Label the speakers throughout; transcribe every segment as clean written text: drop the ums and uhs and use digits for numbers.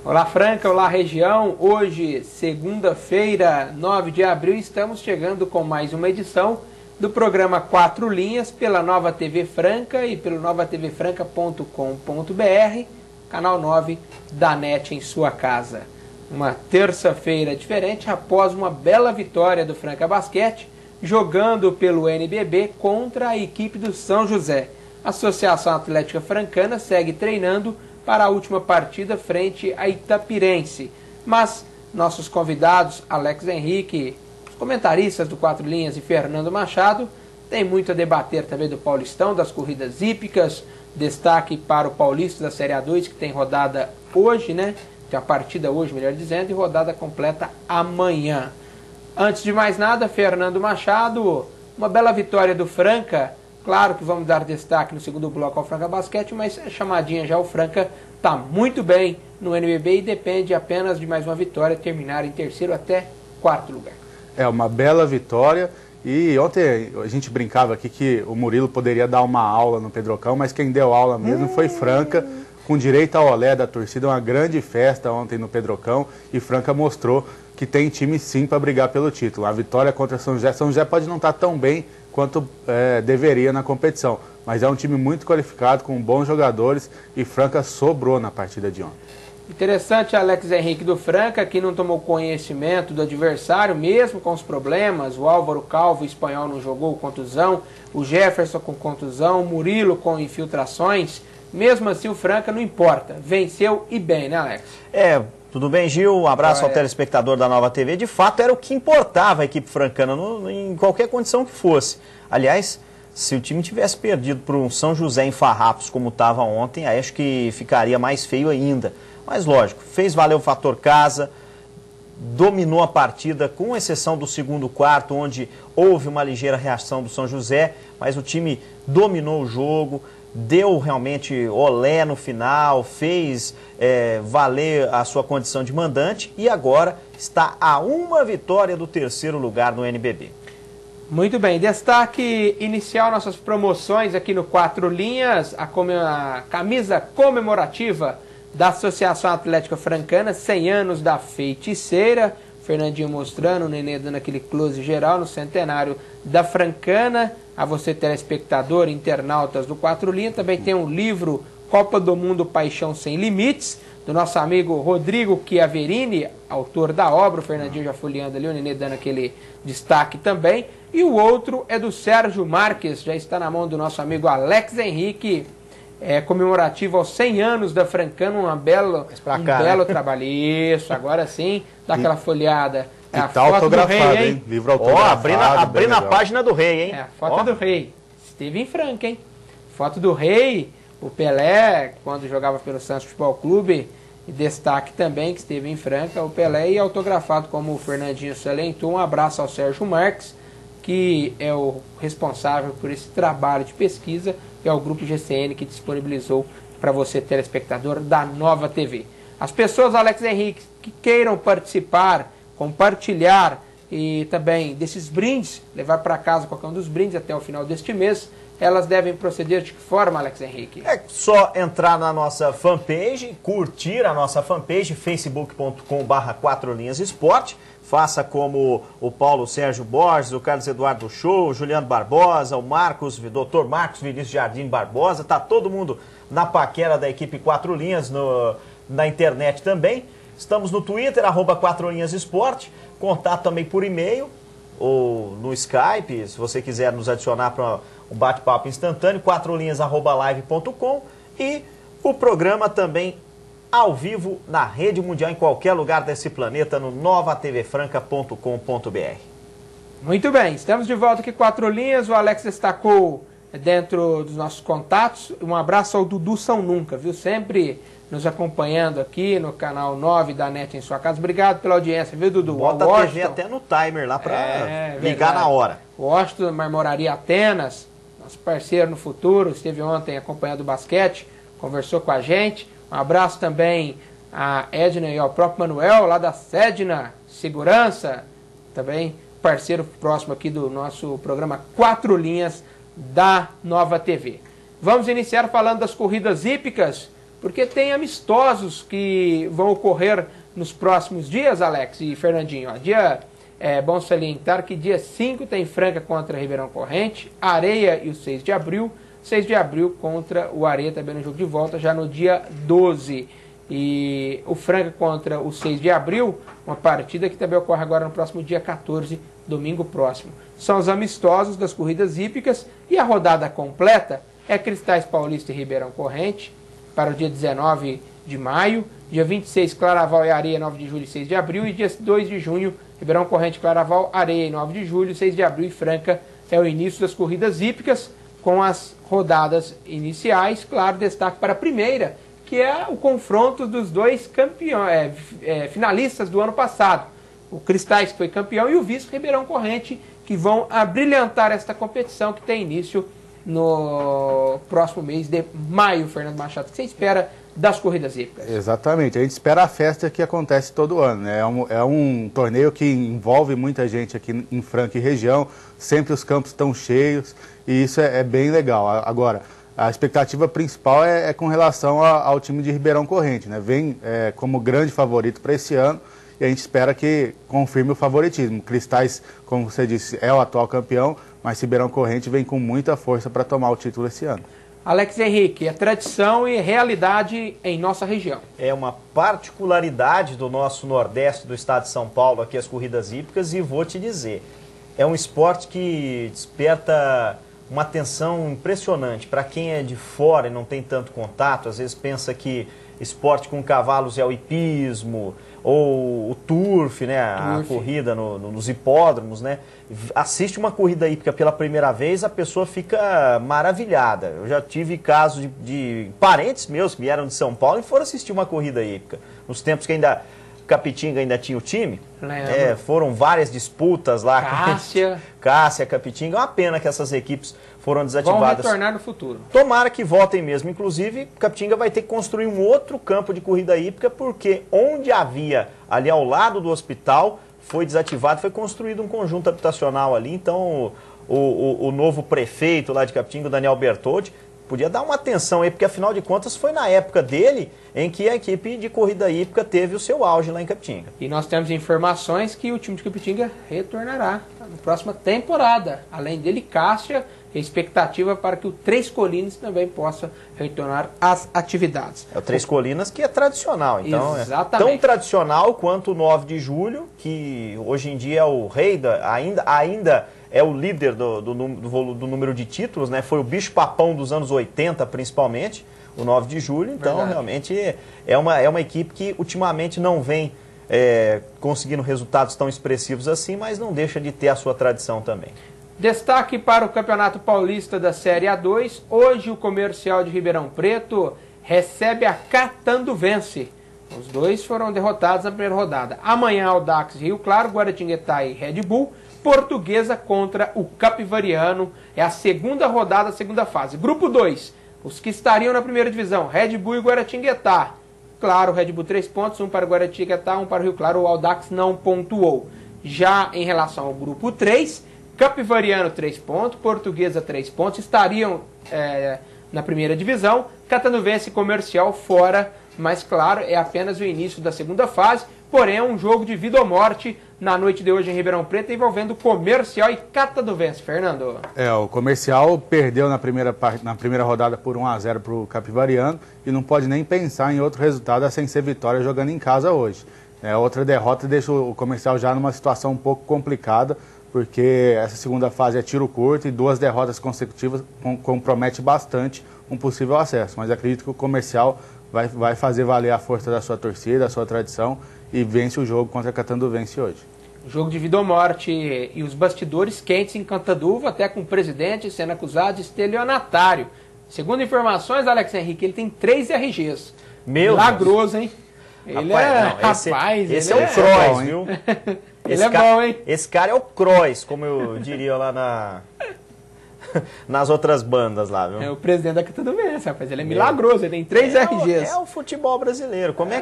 Speaker 1: Olá Franca, olá região, hoje segunda-feira, 9 de abril, estamos chegando com mais uma edição do programa 4 Linhas pela Nova TV Franca e pelo novatvfranca.com.br, canal 9 da NET em sua casa. Uma terça-feira diferente após uma bela vitória do Franca Basquete, jogando pelo NBB contra a equipe do São José. A Associação Atlética Francana segue treinando para a última partida frente a Itapirense. Mas nossos convidados, Alex Henrique, os comentaristas do 4 Linhas e Fernando Machado, tem muito a debater também do Paulistão, das corridas hípicas, destaque para o Paulista da Série A2, que tem rodada hoje, né? Tem a partida hoje, melhor dizendo, e rodada completa amanhã. Antes de mais nada, Fernando Machado, uma bela vitória do Franca. Claro que vamos dar destaque no segundo bloco ao Franca Basquete, mas chamadinha já o Franca está muito bem no NBB e depende apenas de mais uma vitória, terminar em terceiro até quarto lugar. É uma bela vitória e ontem a gente brincava aqui que o Murilo poderia dar uma aula no Pedrocão, mas quem deu aula mesmo foi Franca, com direito ao olé da torcida, uma grande festa ontem no Pedrocão e Franca mostrou que tem time sim para brigar pelo título. A vitória contra São José pode não estar tão bem quanto deveria na competição, mas é um time muito qualificado, com bons jogadores e Franca sobrou na partida de ontem. Interessante, Alex Henrique do Franca, que não tomou conhecimento do adversário, mesmo com os problemas. O Álvaro Calvo, o espanhol, não jogou, contusão. O Jefferson com contusão, o Murilo com infiltrações. Mesmo assim, o Franca não importa. Venceu e bem, né, Alex?
Speaker 2: Tudo bem, Gil? Um abraço ao telespectador da Nova TV. De fato, era o que importava a equipe francana, em qualquer condição que fosse. Aliás, se o time tivesse perdido para um São José em farrapos, como estava ontem, aí acho que ficaria mais feio ainda. Mas, lógico, fez valer o fator casa, dominou a partida, com exceção do segundo quarto, onde houve uma ligeira reação do São José, mas o time dominou o jogo, deu realmente olé no final, fez valer a sua condição de mandante e agora está a uma vitória do terceiro lugar no NBB. Muito bem, destaque inicial nossas promoções aqui no 4 Linhas, a camisa comemorativa da Associação Atlética Francana, 100 anos da feiticeira, Fernandinho mostrando, o Nenê dando aquele close geral no centenário da Francana. A você, telespectador, internautas do 4 Linhas, também tem um livro Copa do Mundo Paixão Sem Limites, do nosso amigo Rodrigo Chiaverini, autor da obra. O Fernandinho já folheando ali, o Nenê dando aquele destaque também. E o outro é do Sérgio Marques, já está na mão do nosso amigo Alex Henrique, comemorativo aos 100 anos da Francana, um belo trabalho. Isso, agora sim, dá aquela folhada. É a foto do rei, hein? Livro autografado. Abrindo a página do rei, hein?
Speaker 1: É a foto do rei. Esteve em Franca, hein? Foto do rei, o Pelé, quando jogava pelo Santos Futebol Clube, e destaque também que esteve em Franca, o Pelé, e autografado, como o Fernandinho salientou. Um abraço ao Sérgio Marques, que é o responsável por esse trabalho de pesquisa, que é o Grupo GCN que disponibilizou para você, telespectador da Nova TV. As pessoas, Alex Henrique, que queiram participar, compartilhar e também desses brindes, levar para casa qualquer um dos brindes até o final deste mês, elas devem proceder de que forma, Alex Henrique? É só entrar na nossa fanpage, curtir a nossa fanpage, facebook.com/4linhasesporte. Faça como o Paulo Sérgio Borges, o Carlos Eduardo Show, o Juliano Barbosa, o Dr. Marcos Vinícius Jardim Barbosa. Tá todo mundo na paquera da equipe 4 Linhas na internet também. Estamos no Twitter, @4linhasesporte. Contato também por e-mail ou no Skype, se você quiser nos adicionar para um bate-papo instantâneo, 4linhas@live.com. E o programa também ao vivo na rede mundial, em qualquer lugar desse planeta, no novatvfranca.com.br. Muito bem, estamos de volta aqui, 4 Linhas. O Alex destacou dentro dos nossos contatos. Um abraço ao Dudu São Nunca, viu? Sempre nos acompanhando aqui no canal 9 da NET em sua casa. Obrigado pela audiência, viu, Dudu?
Speaker 2: Bota a TV até no timer lá para ligar na hora. O Washington Marmoraria Atenas, nosso parceiro no futuro, esteve ontem acompanhando o basquete, conversou com a gente. Um abraço também a Edna e ao próprio Manuel, lá da Sedna Segurança, também parceiro próximo aqui do nosso programa 4 Linhas da Nova TV. Vamos iniciar falando das corridas hípicas,
Speaker 1: porque tem amistosos que vão ocorrer nos próximos dias, Alex e Fernandinho. Ó, bom salientar que dia 5 tem Franca contra Ribeirão Corrente, Areia e o 6 de abril. 6 de abril contra o Areia, também no jogo de volta, já no dia 12. E o Franca contra o 6 de abril, uma partida que também ocorre agora no próximo dia 14, domingo próximo. São os amistosos das corridas hípicas e a rodada completa é Cristais Paulista e Ribeirão Corrente para o dia 19 de maio, dia 26 Claraval e Areia, 9 de julho e 6 de abril, e dia 2 de junho Ribeirão Corrente, Claraval, Areia e 9 de julho, 6 de abril e Franca é o início das corridas hípicas com as rodadas iniciais. Claro, destaque para a primeira, que é o confronto dos dois campeões, finalistas do ano passado. O Cristais, que foi campeão, e o vice Ribeirão Corrente, que vão abrilhantar esta competição que tem início no próximo mês de maio. Fernando Machado, o que você espera das corridas hípicas?
Speaker 3: Exatamente, a gente espera a festa que acontece todo ano, né? É um torneio que envolve muita gente aqui em Franca e região, sempre os campos estão cheios e isso é bem legal. Agora, a expectativa principal é com relação ao time de Ribeirão Corrente, né? Vem como grande favorito para esse ano e a gente espera que confirme o favoritismo. Cristais, como você disse, é o atual campeão, mas Ribeirão Corrente vem com muita força para tomar o título esse ano.
Speaker 1: Alex Henrique, é tradição e realidade em nossa região.
Speaker 2: É uma particularidade do nosso Nordeste do estado de São Paulo, aqui as corridas hípicas, e vou te dizer, é um esporte que desperta uma atenção impressionante. Para quem é de fora e não tem tanto contato, às vezes pensa que esporte com cavalos é o hipismo, ou o turf, né, a corrida nos hipódromos, né? Assiste uma corrida hípica pela primeira vez, a pessoa fica maravilhada. Eu já tive casos de parentes meus que vieram de São Paulo e foram assistir uma corrida hípica. Nos tempos que ainda Capitinga ainda tinha o time, foram várias disputas lá. Cássia, Capitinga. É uma pena que essas equipes foram desativadas.
Speaker 1: Vão retornar no futuro.
Speaker 2: Tomara que voltem mesmo. Inclusive, Capitinga vai ter que construir um outro campo de corrida hípica, porque onde havia, ali ao lado do hospital, foi desativado, foi construído um conjunto habitacional ali. Então, o novo prefeito lá de Capitinga, o Daniel Bertoldi, podia dar uma atenção aí, porque afinal de contas foi na época dele em que a equipe de corrida hípica teve o seu auge lá em Capitinga.
Speaker 1: E nós temos informações que o time de Capitinga retornará na próxima temporada. Além dele, Cássia, a expectativa para que o Três Colinas também possa retornar às atividades.
Speaker 2: É o Três Colinas que é tradicional, então
Speaker 1: exatamente.
Speaker 2: É tão tradicional quanto o 9 de julho, que hoje em dia é o rei, ainda é o líder do número de títulos, né? Foi o bicho-papão dos anos 80, principalmente, o 9 de julho. Então, verdade, realmente, é uma equipe que ultimamente não vem conseguindo resultados tão expressivos assim, mas não deixa de ter a sua tradição também.
Speaker 1: Destaque para o Campeonato Paulista da Série A2. Hoje o Comercial de Ribeirão Preto recebe a Catanduvense. Os dois foram derrotados na primeira rodada. Amanhã, Audax Rio Claro, Guaratinguetá e Red Bull. Portuguesa contra o Capivariano. É a segunda rodada, a segunda fase. Grupo 2, os que estariam na primeira divisão, Red Bull e Guaratinguetá. Claro, Red Bull 3 pontos, um para o Guaratinguetá, um para o Rio Claro. O Audax não pontuou. Já em relação ao grupo 3, Capivariano 3 pontos, Portuguesa 3 pontos, estariam na primeira divisão. Catanduvense e Comercial fora, mas claro, é apenas o início da segunda fase. Porém, é um jogo de vida ou morte na noite de hoje em Ribeirão Preto, envolvendo Comercial e Catanduvense. Fernando.
Speaker 3: O Comercial perdeu na primeira rodada por 1-0 para o Capivariano e não pode nem pensar em outro resultado sem ser vitória jogando em casa hoje. Outra derrota deixa o Comercial já numa situação um pouco complicada, porque essa segunda fase é tiro curto e 2 derrotas consecutivas compromete bastante um possível acesso. Mas acredito que o Comercial vai fazer valer a força da sua torcida, da sua tradição, e vence o jogo contra a Catanduvense hoje.
Speaker 1: Jogo de vida ou morte e os bastidores quentes em Cantaduva, até com o presidente sendo acusado de estelionatário. Segundo informações, Alex Henrique, ele tem 3 RGs. Milagroso, hein?
Speaker 2: Esse é o Croix, viu?
Speaker 1: Ele é bom, hein?
Speaker 2: Esse cara é o Croix, como eu diria lá nas outras bandas lá, viu?
Speaker 1: É o presidente da Catanduvense, rapaz. Ele é milagroso, ele tem 3 RGs.
Speaker 2: É o futebol brasileiro. Como é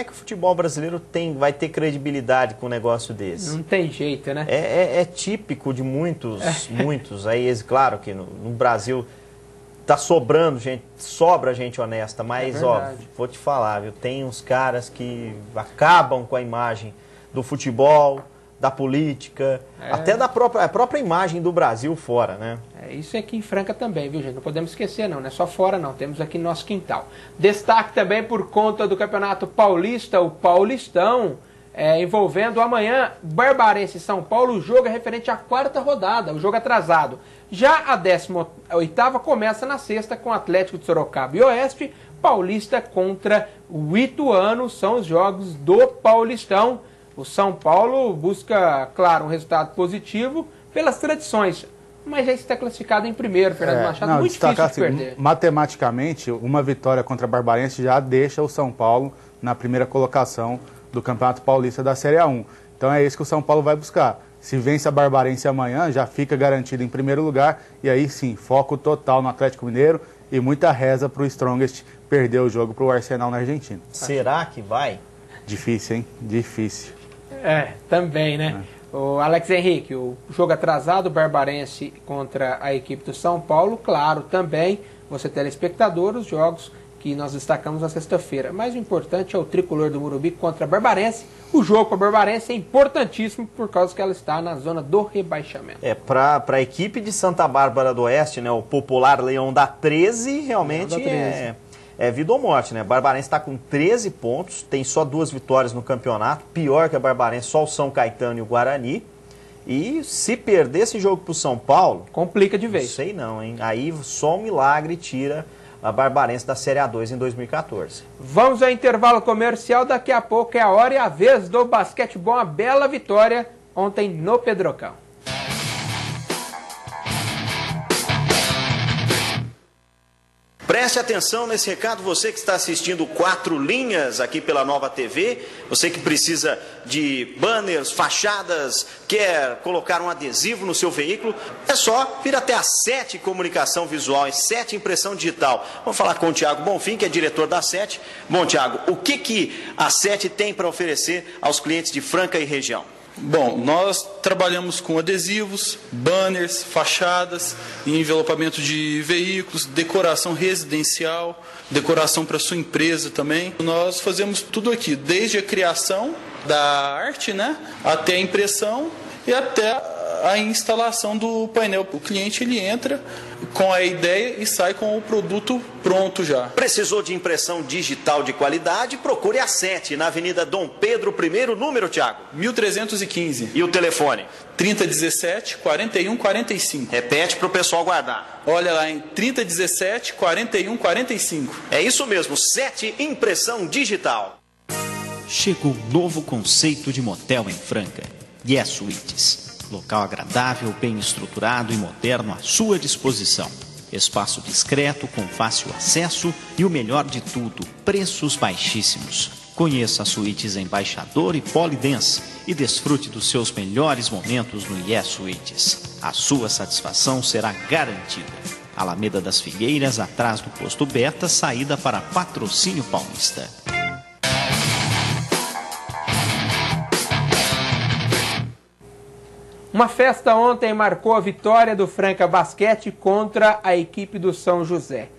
Speaker 2: que o futebol brasileiro vai ter credibilidade com um negócio desse?
Speaker 1: Não tem jeito, né?
Speaker 2: É típico de muitos. Aí, claro que no Brasil tá sobrando gente, sobra gente honesta, mas vou te falar, viu, tem uns caras que acabam com a imagem do futebol, da política, até da própria imagem do Brasil fora, né?
Speaker 1: Isso aqui em Franca também, viu, gente? Não podemos esquecer, não é só fora, não. Temos aqui no nosso quintal. Destaque também por conta do Campeonato Paulista, o Paulistão, envolvendo amanhã Barbarense e São Paulo. O jogo é referente à 4ª rodada, o jogo atrasado. Já a 18ª começa na sexta com o Atlético de Sorocaba e Oeste. Paulista contra o Ituano são os jogos do Paulistão. O São Paulo busca, claro, um resultado positivo pelas tradições, mas já está classificado em primeiro, Fernando Machado, muito difícil de perder.
Speaker 3: Matematicamente, uma vitória contra a Barbarense já deixa o São Paulo na primeira colocação do Campeonato Paulista da Série A1. Então é isso que o São Paulo vai buscar. Se vence a Barbarense amanhã, já fica garantido em primeiro lugar, e aí sim, foco total no Atlético Mineiro e muita reza para o Strongest perder o jogo para o Arsenal na Argentina.
Speaker 2: Será que vai?
Speaker 3: Difícil, hein? Difícil.
Speaker 1: Também, né? O Alex Henrique, o jogo atrasado, Barbarense contra a equipe do São Paulo, claro, também, você telespectador, os jogos que nós destacamos na sexta-feira. Mas o importante é o tricolor do Morumbi contra a Barbarense. O jogo com a Barbarense é importantíssimo por causa que ela está na zona do rebaixamento.
Speaker 2: Para a equipe de Santa Bárbara do Oeste, né, o popular Leão da 13, realmente é vida ou morte, né? Barbarense está com 13 pontos, tem só 2 vitórias no campeonato, pior que a Barbarense, só o São Caetano e o Guarani. E se perder esse jogo para o São Paulo...
Speaker 1: complica de vez.
Speaker 2: Não sei não, hein? Aí só um milagre tira a Barbarense da Série A2 em 2014.
Speaker 1: Vamos ao intervalo comercial, daqui a pouco é a hora e a vez do basquetebol, uma bela vitória ontem no Pedrocão.
Speaker 2: Preste atenção nesse recado, você que está assistindo 4 Linhas aqui pela Nova TV, você que precisa de banners, fachadas, quer colocar um adesivo no seu veículo, é só vir até a 7 Comunicação Visual e 7 Impressão Digital. Vamos falar com o Thiago Bonfim, que é diretor da 7. Bom, Thiago, o que a 7 tem para oferecer aos clientes de Franca e região?
Speaker 4: Bom, nós trabalhamos com adesivos, banners, fachadas, envelopamento de veículos, decoração residencial, decoração para sua empresa também. Nós fazemos tudo aqui, desde a criação da arte, né, até a impressão e até a instalação do painel. O cliente ele entra com a ideia e sai com o produto pronto já.
Speaker 2: Precisou de impressão digital de qualidade? Procure a 7, na Avenida Dom Pedro I, número, Thiago?
Speaker 4: 1315.
Speaker 2: E o telefone?
Speaker 4: 3017-4145.
Speaker 2: Repete para o pessoal guardar.
Speaker 4: Olha lá, em 3017-4145.
Speaker 2: É isso mesmo, 7 Impressão Digital.
Speaker 5: Chega um novo conceito de motel em Franca. Yes Suites. Local agradável, bem estruturado e moderno à sua disposição. Espaço discreto, com fácil acesso e o melhor de tudo, preços baixíssimos. Conheça a Suítes Embaixador e Polidense e desfrute dos seus melhores momentos no Yes Suites. A sua satisfação será garantida. Alameda das Figueiras, atrás do posto Beta, saída para Patrocínio Paulista.
Speaker 1: Uma festa ontem marcou a vitória do Franca Basquete contra a equipe do São José.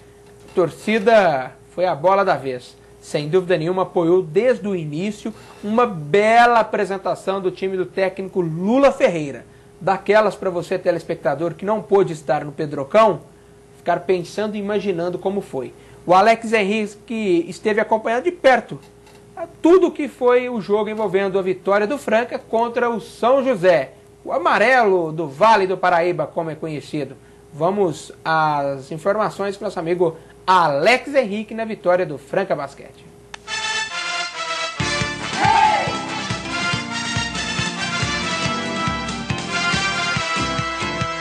Speaker 1: A torcida foi a bola da vez. Sem dúvida nenhuma, apoiou desde o início uma bela apresentação do time do técnico Lula Ferreira. Daquelas para você, telespectador, que não pôde estar no Pedrocão, ficar pensando e imaginando como foi. O Alex Henrique esteve acompanhando de perto tudo que foi o jogo envolvendo a vitória do Franca contra o São José. O amarelo do Vale do Paraíba, como é conhecido. Vamos às informações com nosso amigo Alex Henrique na vitória do Franca Basquete.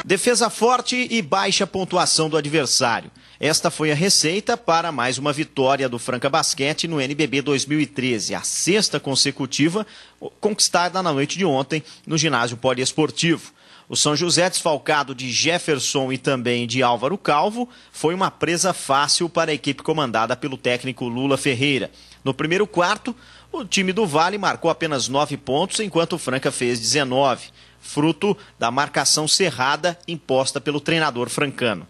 Speaker 5: Defesa forte e baixa pontuação do adversário. Esta foi a receita para mais uma vitória do Franca Basquete no NBB 2013, a 6ª consecutiva conquistada na noite de ontem no ginásio poliesportivo. O São José, desfalcado de Jefferson e também de Álvaro Calvo, foi uma presa fácil para a equipe comandada pelo técnico Lula Ferreira. No primeiro quarto, o time do Vale marcou apenas 9 pontos, enquanto o Franca fez 19, fruto da marcação cerrada imposta pelo treinador francano.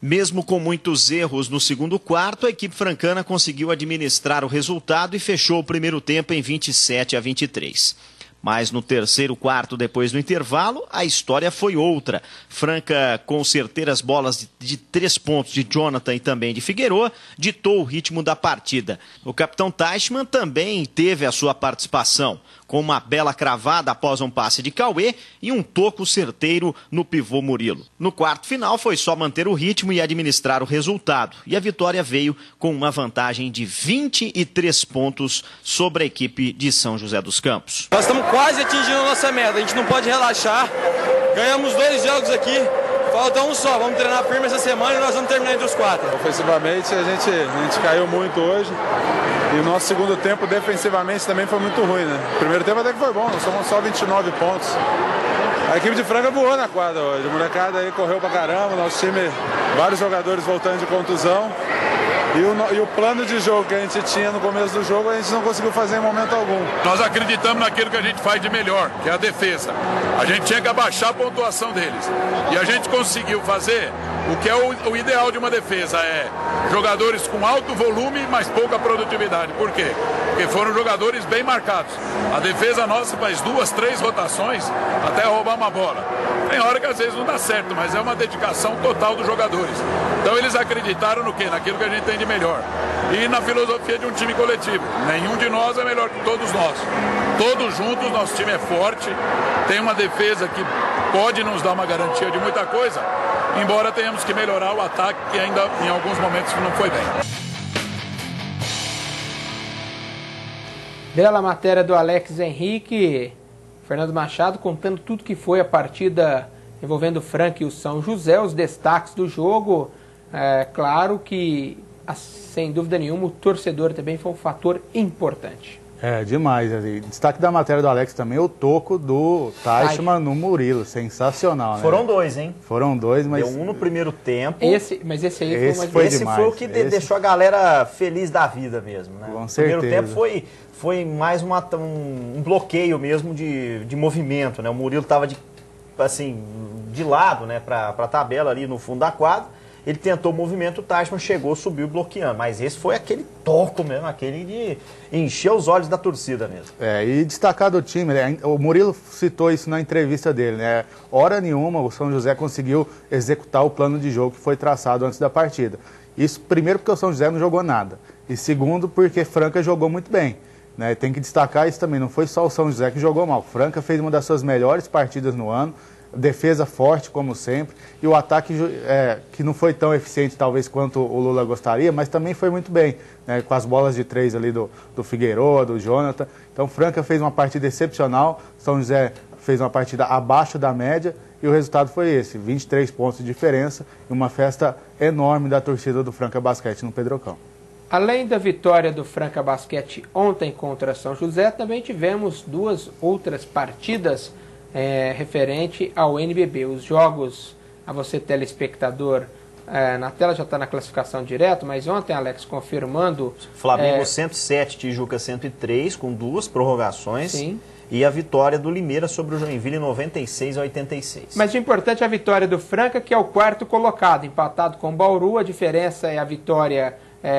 Speaker 5: Mesmo com muitos erros no segundo quarto, a equipe francana conseguiu administrar o resultado e fechou o primeiro tempo em 27-23. Mas no terceiro quarto, depois do intervalo, a história foi outra. Franca, com certeiras bolas de 3 pontos de Jonathan e também de Figueroa, ditou o ritmo da partida. O capitão Teichmann também teve a sua participação, com uma bela cravada após um passe de Cauê e um toco certeiro no pivô Murilo. No quarto final foi só manter o ritmo e administrar o resultado. E a vitória veio com uma vantagem de 23 pontos sobre a equipe de São José dos Campos.
Speaker 6: Nós estamos quase atingindo a nossa meta, a gente não pode relaxar. Ganhamos 2 jogos aqui, falta um só. Vamos treinar firme essa semana e nós vamos terminar entre os 4.
Speaker 7: Ofensivamente a gente caiu muito hoje. E o nosso segundo tempo, defensivamente, também foi muito ruim, né? O primeiro tempo até que foi bom, nós somos só 29 pontos. A equipe de Franca voou na quadra hoje. A molecada aí correu pra caramba, nosso time, vários jogadores voltando de contusão. E o plano de jogo que a gente tinha no começo do jogo, a gente não conseguiu fazer em momento algum.
Speaker 8: Nós acreditamos naquilo que a gente faz de melhor, que é a defesa. A gente tinha que abaixar a pontuação deles. E a gente conseguiu fazer o que é o ideal de uma defesa, é jogadores com alto volume, mas pouca produtividade. Por quê? Porque foram jogadores bem marcados. A defesa nossa faz 2, 3 rotações até roubar uma bola. Tem hora que às vezes não dá certo, mas é uma dedicação total dos jogadores. Então eles acreditaram no quê? Naquilo que a gente tem de melhor. E na filosofia de um time coletivo. Nenhum de nós é melhor que todos nós. Todos juntos, nosso time é forte, tem uma defesa que pode nos dar uma garantia de muita coisa, embora tenhamos que melhorar o ataque, que ainda em alguns momentos não foi bem.
Speaker 1: Bela matéria do Alex Henrique, Fernando Machado contando tudo que foi a partida envolvendo o Franca e o São José, os destaques do jogo. É claro que, sem dúvida nenhuma, o torcedor também foi um fator importante.
Speaker 3: É, demais. Destaque da matéria do Alex também, o toco do Teichmann no Murilo. Sensacional, né?
Speaker 2: Foram 2, hein?
Speaker 3: Foram 2, mas...
Speaker 2: Deu um no primeiro tempo.
Speaker 1: Mas esse aí
Speaker 3: esse
Speaker 1: foi
Speaker 2: Esse
Speaker 3: demais.
Speaker 2: foi o que deixou a galera feliz da vida mesmo, né?
Speaker 3: Com
Speaker 2: O
Speaker 3: certeza.
Speaker 2: primeiro tempo foi mais um bloqueio mesmo de movimento, né? O Murilo estava de lado, né, para a tabela ali no fundo da quadra. Ele tentou o movimento, o Teichmann chegou, subiu bloqueando. Mas esse foi aquele toco mesmo, aquele de encher os olhos da torcida mesmo. É,
Speaker 3: e destacar do time, né? O Murilo citou isso na entrevista dele, né? Hora nenhuma o São José conseguiu executar o plano de jogo que foi traçado antes da partida. Isso, primeiro, porque o São José não jogou nada. E segundo, porque Franca jogou muito bem. Né? Tem que destacar isso também, não foi só o São José que jogou mal. Franca fez uma das suas melhores partidas no ano. Defesa forte, como sempre, e o ataque que não foi tão eficiente, talvez, quanto o Lula gostaria, mas também foi muito bem, né, com as bolas de 3 ali do Figueroa, do Jonathan. Então, Franca fez uma partida excepcional, São José fez uma partida abaixo da média, e o resultado foi esse, 23 pontos de diferença, e uma festa enorme da torcida do Franca Basquete no Pedrocão.
Speaker 1: Além da vitória do Franca Basquete ontem contra São José, também tivemos 2 outras partidas referente ao NBB. Os jogos, a você telespectador, na tela já está na classificação direto, mas ontem, Alex, confirmando...
Speaker 2: Flamengo 107, Tijuca 103, com 2 prorrogações.
Speaker 1: Sim.
Speaker 2: E a vitória do Limeira sobre o Joinville 96-86.
Speaker 1: Mas o importante é a vitória do Franca, que é o 4º colocado, empatado com o Bauru. A diferença é a vitória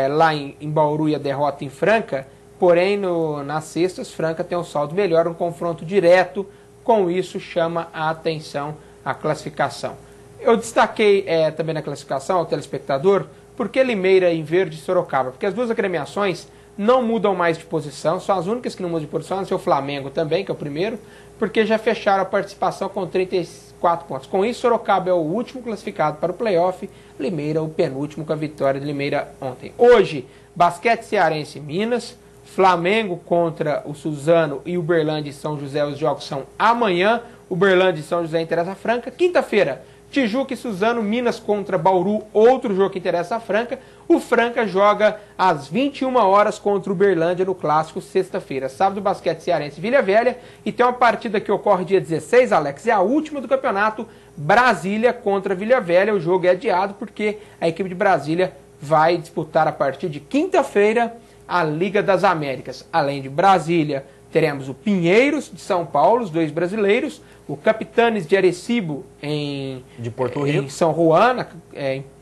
Speaker 1: lá em Bauru e a derrota em Franca. Porém, nas sextas, Franca tem um saldo melhor, um confronto direto. Com isso, chama a atenção a classificação. Eu destaquei também na classificação ao telespectador, porque Limeira em verde e Sorocaba? Porque as 2 agremiações não mudam mais de posição, são as únicas que não mudam de posição, o Flamengo também, que é o primeiro, porque já fecharam a participação com 34 pontos. Com isso, Sorocaba é o último classificado para o playoff, Limeira o penúltimo com a vitória de Limeira ontem. Hoje, Basquete Cearense Minas, Flamengo contra o Suzano e Uberlândia e São José, os jogos são amanhã. Uberlândia e São José interessa a Franca. Quinta-feira, Tijuca e Suzano, Minas contra Bauru, outro jogo que interessa a Franca. O Franca joga às 21 horas contra o Uberlândia no Clássico, sexta-feira. Sábado, Basquete Cearense e Vila Velha. E tem uma partida que ocorre dia 16, Alex, é a última do campeonato, Brasília contra Vila Velha. O jogo é adiado porque a equipe de Brasília vai disputar a partir de quinta-feira a Liga das Américas. Além de Brasília, teremos o Pinheiros de São Paulo, os 2 brasileiros, o Capitanes de Arecibo
Speaker 2: de Porto Rico,
Speaker 1: em São Juan,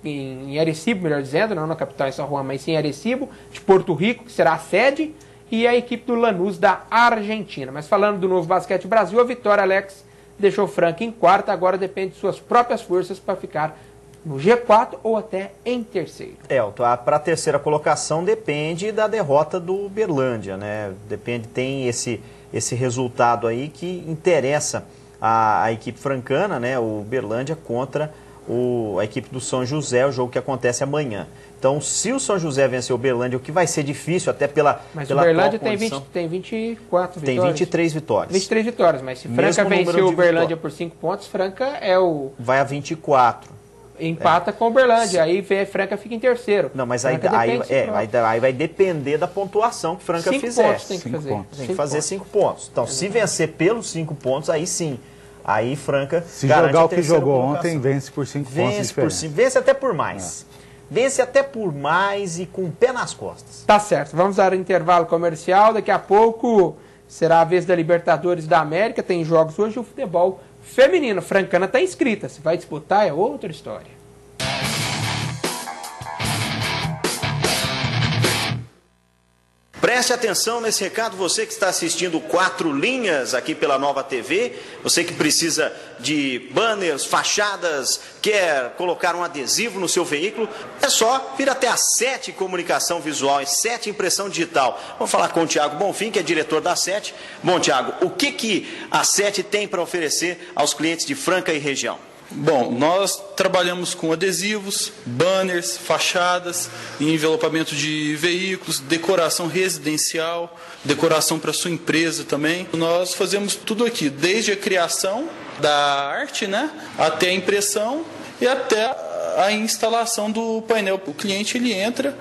Speaker 1: em Arecibo, melhor dizendo, não na capital em São Juan, mas sim em Arecibo, de Porto Rico, que será a sede, e a equipe do Lanús da Argentina. Mas falando do Novo Basquete Brasil, a vitória, Alex, deixou Franca em quarta, agora depende de suas próprias forças para ficar no G4 ou até em terceiro.
Speaker 2: Para a terceira colocação depende da derrota do Uberlândia, né? Tem esse resultado aí que interessa a equipe francana, né? O Uberlândia contra a equipe do São José, o jogo que acontece amanhã. Então, se o São José vencer o Uberlândia, o que vai ser difícil, até pela
Speaker 1: Mas o Uberlândia tem 24 vitórias.
Speaker 2: Tem 23 vitórias.
Speaker 1: 23 vitórias, mas se Franca vencer o Uberlândia por 5 pontos, Franca é o...
Speaker 2: Vai a 24.
Speaker 1: Empata com o Uberlândia, aí Franca fica em terceiro.
Speaker 2: Não, mas aí vai depender da pontuação que Franca fizer.
Speaker 1: 5 pontos tem que fazer.
Speaker 2: Tem que fazer 5 pontos. Então, se vencer pelos 5 pontos, aí sim. Aí Franca
Speaker 3: se jogar o que jogou ontem, vence por 5 pontos.
Speaker 2: Vence até por mais. Vence até por mais e com o pé nas costas.
Speaker 1: Tá certo. Vamos dar um intervalo comercial. Daqui a pouco será a vez da Libertadores da América. Tem jogos hoje, o futebol feminino. Francana está inscrita. Se vai disputar é outra história.
Speaker 2: Preste atenção nesse recado, você que está assistindo 4 Linhas aqui pela Nova TV, você que precisa de banners, fachadas, quer colocar um adesivo no seu veículo, é só vir até a 7 Comunicação Visual e 7 Impressão Digital. Vamos falar com o Thiago Bonfim, que é diretor da 7. Bom, Thiago, o que a 7 tem para oferecer aos clientes de Franca e região?
Speaker 4: Bom, nós trabalhamos com adesivos, banners, fachadas, envelopamento de veículos, decoração residencial, decoração para sua empresa também. Nós fazemos tudo aqui, desde a criação da arte, né, até a impressão e até a instalação do painel. O cliente ele entra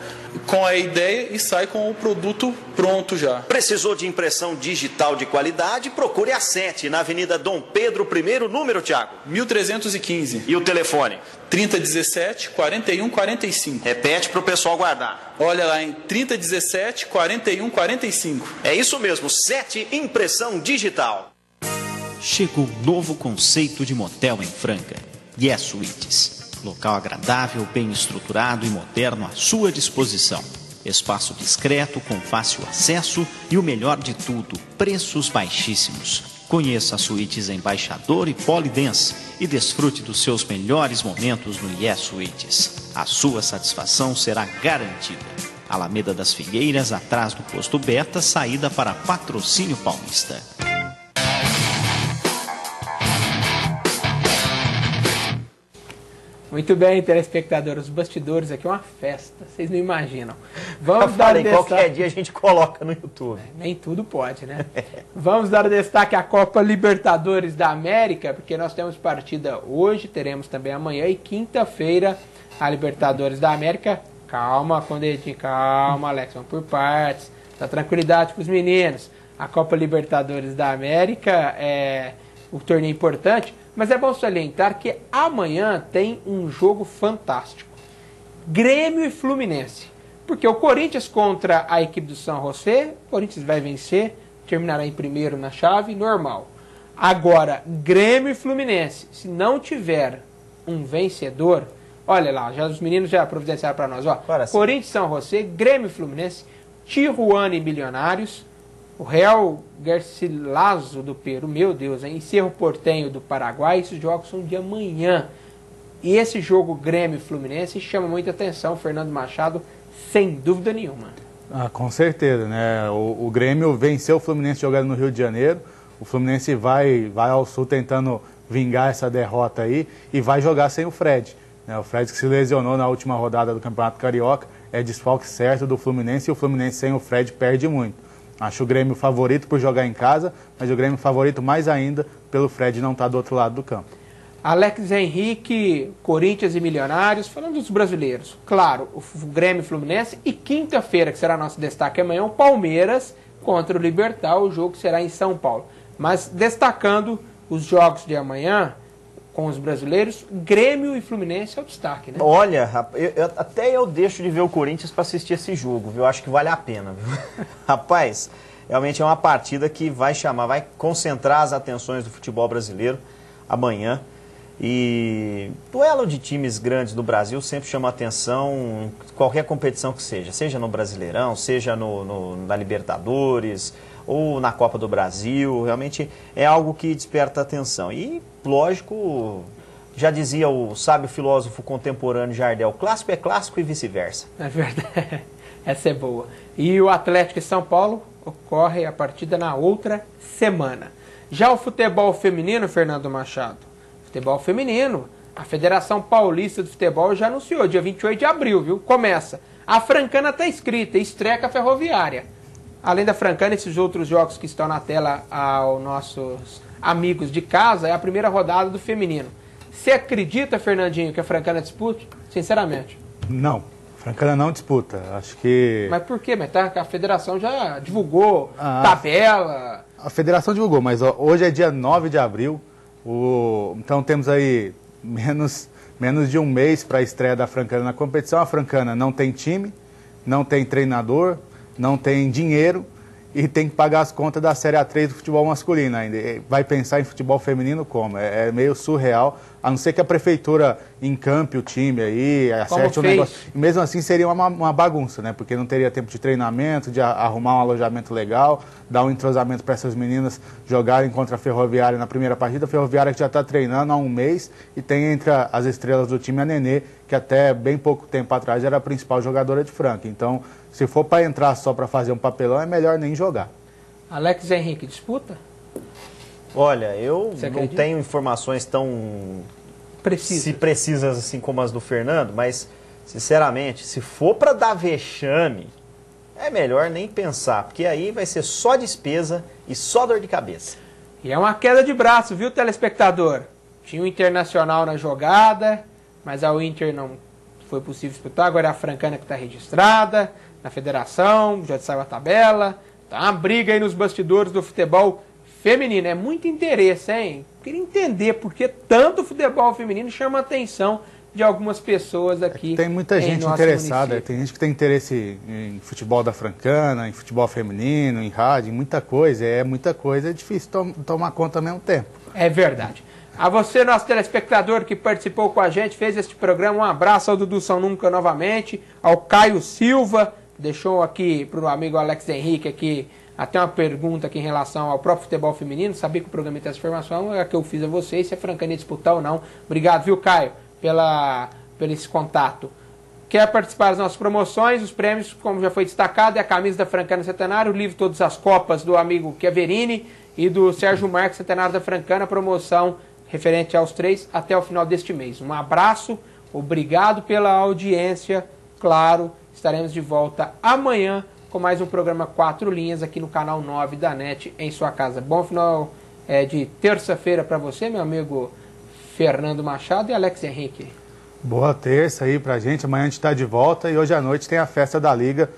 Speaker 4: com a ideia e sai com o produto pronto já.
Speaker 2: Precisou de impressão digital de qualidade? Procure a 7, na Avenida Dom Pedro I, número, Thiago?
Speaker 4: 1315.
Speaker 2: E o telefone?
Speaker 4: 3017 4145.
Speaker 2: Repete para o pessoal guardar.
Speaker 4: Olha lá em 3017 4145.
Speaker 2: É isso mesmo, 7 Impressão Digital.
Speaker 5: Chega o novo conceito de motel em Franca. Yes Suites. Local agradável, bem estruturado e moderno à sua disposição. Espaço discreto, com fácil acesso e o melhor de tudo, preços baixíssimos. Conheça as suítes Embaixador e Polidense e desfrute dos seus melhores momentos no Yes Suites. A sua satisfação será garantida. Alameda das Figueiras, atrás do posto Beta, saída para Patrocínio Paulista.
Speaker 1: Muito bem, telespectador, os bastidores aqui é uma festa, vocês não imaginam. Vamos dar destaque...
Speaker 2: qualquer dia a gente coloca no YouTube.
Speaker 1: Nem tudo pode, né? Vamos dar destaque à Copa Libertadores da América, porque nós temos partida hoje, teremos também amanhã e quinta-feira a Libertadores da América. Calma, Condedinho, calma, Alex, vamos por partes, dá tranquilidade para os meninos. A Copa Libertadores da América é um torneio importante, mas é bom salientar que amanhã tem um jogo fantástico. Grêmio e Fluminense. Porque o Corinthians contra a equipe do São José, o Corinthians vai vencer, terminará em primeiro na chave, normal. Agora, Grêmio e Fluminense, se não tiver um vencedor, olha lá, os meninos já providenciaram para nós. Ó, Corinthians, São José, Grêmio e Fluminense, Tijuana e Milionários, o Real Garcilaso do Peru, meu Deus, hein? E Cerro Porteño do Paraguai, esses jogos são de amanhã. E esse jogo Grêmio e Fluminense chama muita atenção, Fernando Machado, sem dúvida nenhuma.
Speaker 3: Com certeza, né? O Grêmio venceu o Fluminense jogando no Rio de Janeiro, o Fluminense vai ao Sul tentando vingar essa derrota aí e vai jogar sem o Fred. Né? O Fred que se lesionou na última rodada do Campeonato Carioca, é desfalque certo do Fluminense e o Fluminense sem o Fred perde muito. Acho o Grêmio favorito por jogar em casa, mas o Grêmio favorito mais ainda pelo Fred não estar do outro lado do campo.
Speaker 1: Alex Henrique, Corinthians e Milionários, falando dos brasileiros. Claro, o Grêmio e Fluminense e quinta-feira, que será nosso destaque amanhã, o Palmeiras contra o Libertad, o jogo será em São Paulo. Mas destacando os jogos de amanhã com os brasileiros, Grêmio e Fluminense é o destaque, né?
Speaker 2: Olha, até eu deixo de ver o Corinthians para assistir esse jogo, viu? Acho que vale a pena, viu? Rapaz, realmente é uma partida que vai concentrar as atenções do futebol brasileiro amanhã. E duelo de times grandes do Brasil sempre chama atenção em qualquer competição que seja no Brasileirão, seja na Libertadores ou na Copa do Brasil. Realmente é algo que desperta atenção. E, lógico, já dizia o sábio filósofo contemporâneo Jardel, clássico é clássico e vice-versa.
Speaker 1: É verdade, essa é boa. E o Atlético e São Paulo ocorre a partida na outra semana. Já o futebol feminino, Fernando Machado, futebol feminino, a Federação Paulista de Futebol já anunciou, dia 28 de abril, viu? Começa. A Francana está inscrita, estreia com a Ferroviária. Além da Francana, esses outros jogos que estão na tela aos nossos amigos de casa, é a primeira rodada do feminino. Você acredita, Fernandinho, que a Francana dispute? Sinceramente.
Speaker 3: Não, a Francana não disputa. Acho que...
Speaker 1: Mas por quê? Mas a federação já divulgou tabela.
Speaker 3: A federação divulgou, mas hoje é dia 9 de abril. Então temos aí menos de um mês para a estreia da Francana na competição. A Francana não tem time, não tem treinador, não tem dinheiro e tem que pagar as contas da Série A3 do futebol masculino ainda. Vai pensar em futebol feminino como? É meio surreal, a não ser que a prefeitura encampe o time aí, acerte o negócio. E mesmo assim seria uma bagunça, né? Porque não teria tempo de treinamento, de arrumar um alojamento legal, dar um entrosamento para essas meninas jogarem contra a Ferroviária na primeira partida. A Ferroviária que já está treinando há um mês e tem entre as estrelas do time a Nenê, que até bem pouco tempo atrás era a principal jogadora de Franca. Então, se for para entrar só para fazer um papelão, é melhor nem jogar.
Speaker 1: Alex Henrique, disputa?
Speaker 2: Olha, eu não tenho informações tão precisas assim como as do Fernando, mas, sinceramente, se for para dar vexame, é melhor nem pensar, porque aí vai ser só despesa e só dor de cabeça.
Speaker 1: E é uma queda de braço, viu, telespectador? Tinha o Internacional na jogada, mas ao Inter não foi possível disputar, agora é a Francana que está registrada na federação, já saiu a tabela, tá uma briga aí nos bastidores do futebol feminino, é muito interesse, hein? Queria entender por que tanto futebol feminino chama a atenção de algumas pessoas aqui.
Speaker 3: Tem muita gente interessada, município. Tem gente que tem interesse em futebol da Francana, em futebol feminino, em rádio, em muita coisa, é difícil tomar conta ao mesmo tempo.
Speaker 1: É verdade. A você, nosso telespectador que participou com a gente, fez este programa, um abraço ao Dudu São Nunca novamente, ao Caio Silva, deixou aqui para o amigo Alex Henrique aqui até uma pergunta aqui em relação ao próprio futebol feminino, sabia que o programa tem essa informação, é a que eu fiz a vocês, se a Francana ia disputar ou não. Obrigado, viu, Caio, pelo esse contato. Quer participar das nossas promoções, os prêmios, como já foi destacado, é a camisa da Francana Centenário, o livro Todas as Copas do amigo Chiaverini e do Sérgio Marques, Centenário da Francana, promoção referente aos 3 até o final deste mês. Um abraço, obrigado pela audiência, claro, estaremos de volta amanhã com mais um programa 4 Linhas aqui no canal 9 da NET em sua casa. Bom final de terça-feira para você, meu amigo Fernando Machado e Alex Henrique.
Speaker 3: Boa terça aí pra gente, amanhã a gente está de volta e hoje à noite tem a festa da Liga,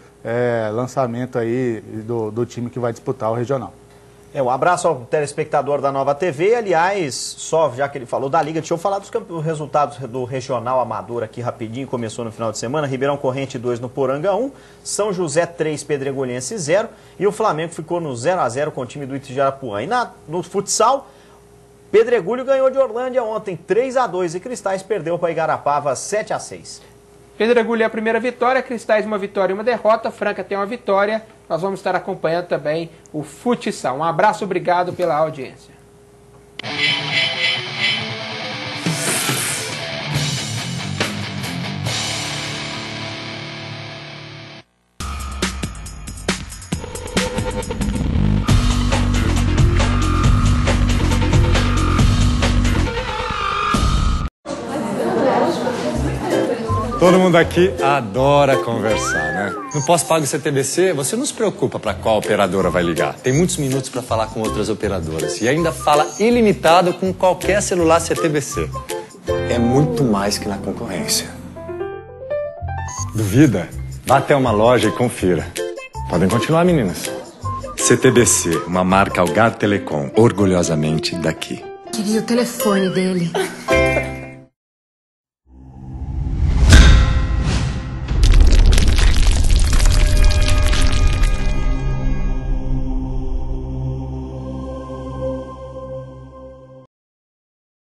Speaker 3: lançamento aí do time que vai disputar o regional.
Speaker 2: Um abraço ao telespectador da Nova TV. Aliás, só já que ele falou da Liga, deixa eu falar dos resultados do Regional Amador aqui rapidinho. Começou no final de semana. Ribeirão Corrente 2 no Poranga 1, São José 3, Pedregulhense 0 e o Flamengo ficou no 0-0 com o time do Itijarapuã. E no futsal, Pedregulho ganhou de Orlândia ontem 3-2 e Cristais perdeu para Igarapava 7-6.
Speaker 1: Pedregulho é a primeira vitória, Cristais uma vitória e uma derrota, Franca tem uma vitória. Nós vamos estar acompanhando também o futsal. Um abraço, obrigado pela audiência.
Speaker 9: Todo mundo aqui adora conversar, né? No pós-pago CTBC, você não se preocupa para qual operadora vai ligar. Tem muitos minutos para falar com outras operadoras. E ainda fala ilimitado com qualquer celular CTBC. É muito mais que na concorrência. Duvida? Vá até uma loja e confira. Podem continuar, meninas. CTBC, uma marca Algar Telecom, orgulhosamente daqui.
Speaker 10: Queria o telefone dele.